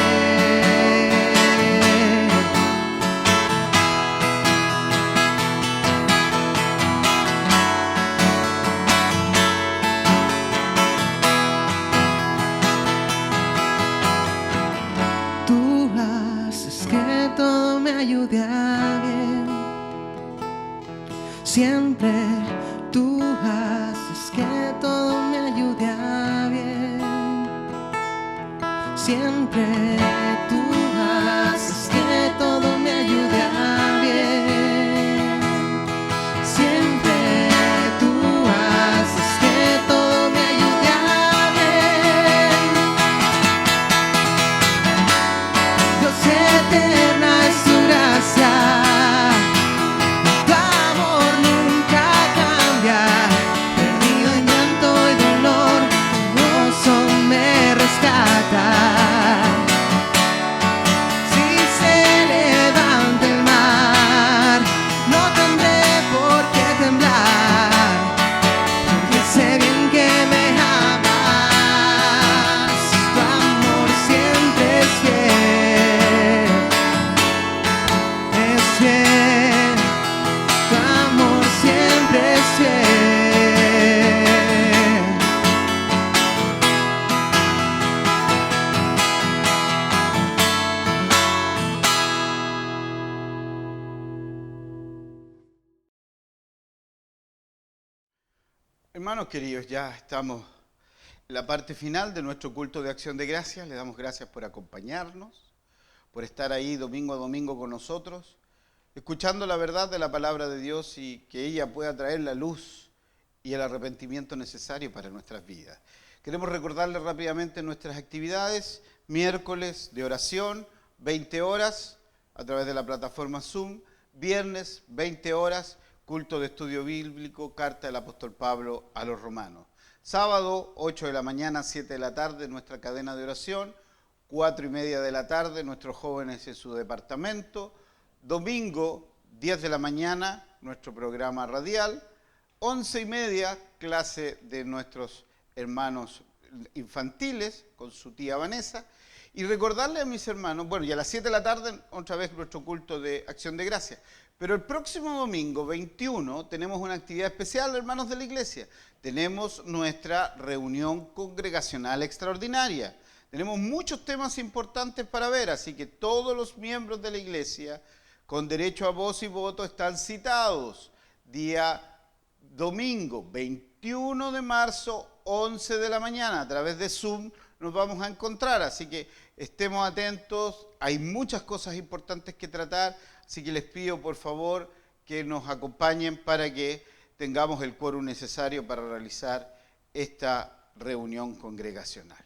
Tú haces que todo me ayude a bien. Siempre tú haces que todo me ayude a bien. Siempre tú haces que todo me ayude a bien. Siempre tú haces que todo me ayude a bien. Dios, eterna es tu gracia, tu amor nunca cambia. Perdido en llanto y dolor, tu gozo me rescata. Si se levanta el mar, no tendré por qué temblar, porque sé bien que me amas. Tu amor siempre es fiel, es fiel. Tu amor siempre es fiel. Hermanos queridos, ya estamos en la parte final de nuestro culto de acción de gracias. Le damos gracias por acompañarnos, por estar ahí domingo a domingo con nosotros, escuchando la verdad de la palabra de Dios y que ella pueda traer la luz y el arrepentimiento necesario para nuestras vidas. Queremos recordarles rápidamente nuestras actividades: miércoles de oración, 20 horas, a través de la plataforma Zoom; viernes, 20 horas, culto de estudio bíblico, carta del apóstol Pablo a los romanos; sábado, 8 de la mañana, 7 de la tarde, nuestra cadena de oración; 4:30 de la tarde, nuestros jóvenes en su departamento; domingo, 10 de la mañana, nuestro programa radial; 11:30, clase de nuestros hermanos infantiles con su tía Vanessa. Y recordarle a mis hermanos, bueno, y a las 7 de la tarde, otra vez nuestro culto de acción de gracias. Pero el próximo domingo, 21, tenemos una actividad especial, hermanos de la iglesia. Tenemos nuestra reunión congregacional extraordinaria. Tenemos muchos temas importantes para ver, así que todos los miembros de la iglesia con derecho a voz y voto están citados. Día domingo, 21 de marzo, 11 de la mañana, a través de Zoom nos vamos a encontrar, así que estemos atentos. Hay muchas cosas importantes que tratar, así que les pido por favor que nos acompañen para que tengamos el quórum necesario para realizar esta reunión congregacional.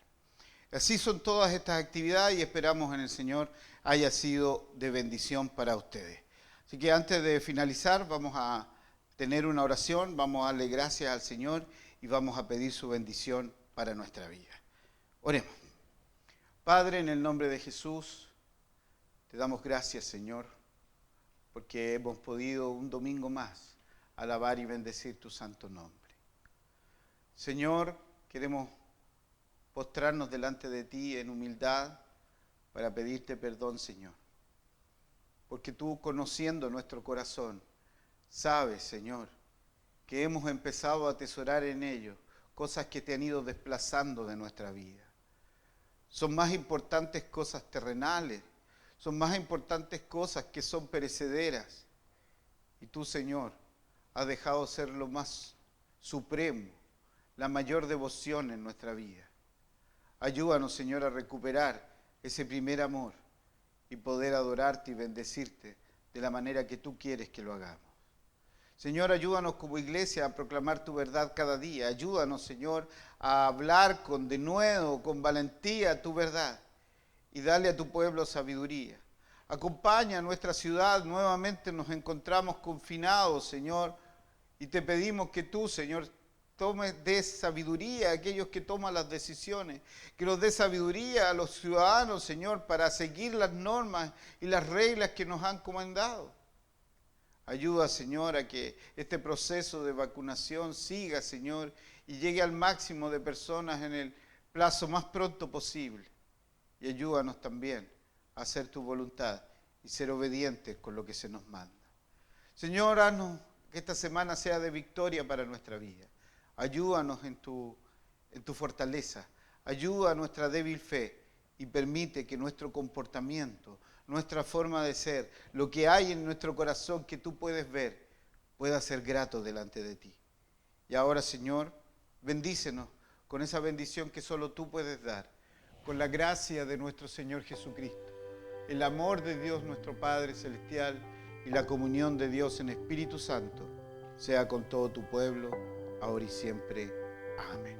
Así son todas estas actividades y esperamos en el Señor haya sido de bendición para ustedes. Así que antes de finalizar vamos a tener una oración, vamos a darle gracias al Señor y vamos a pedir su bendición para nuestra vida. Oremos. Padre, en el nombre de Jesús, te damos gracias, Señor, porque hemos podido un domingo más alabar y bendecir tu santo nombre. Señor, queremos postrarnos delante de ti en humildad para pedirte perdón, Señor. Porque tú, conociendo nuestro corazón, sabes, Señor, que hemos empezado a atesorar en ello cosas que te han ido desplazando de nuestra vida. Son más importantes cosas terrenales, son más importantes cosas que son perecederas. Y tú, Señor, has dejado ser lo más supremo, la mayor devoción en nuestra vida. Ayúdanos, Señor, a recuperar ese primer amor y poder adorarte y bendecirte de la manera que tú quieres que lo hagamos. Señor, ayúdanos como iglesia a proclamar tu verdad cada día. Ayúdanos, Señor, a hablar con denuedo, con valentía tu verdad y dale a tu pueblo sabiduría. Acompaña a nuestra ciudad, nuevamente nos encontramos confinados, Señor, y te pedimos que tú, Señor, des sabiduría a aquellos que toman las decisiones, que los des sabiduría a los ciudadanos, Señor, para seguir las normas y las reglas que nos han comandado. Ayuda, Señor, a que este proceso de vacunación siga, Señor, y llegue al máximo de personas en el plazo más pronto posible. Y ayúdanos también a hacer tu voluntad y ser obedientes con lo que se nos manda. Señor, haznos que esta semana sea de victoria para nuestra vida. Ayúdanos en tu fortaleza, ayuda a nuestra débil fe y permite que nuestro comportamiento, nuestra forma de ser, lo que hay en nuestro corazón que tú puedes ver, pueda ser grato delante de ti. Y ahora, Señor, bendícenos con esa bendición que solo tú puedes dar, con la gracia de nuestro Señor Jesucristo, el amor de Dios nuestro Padre Celestial y la comunión de Dios en Espíritu Santo, sea con todo tu pueblo, ahora y siempre. Amén.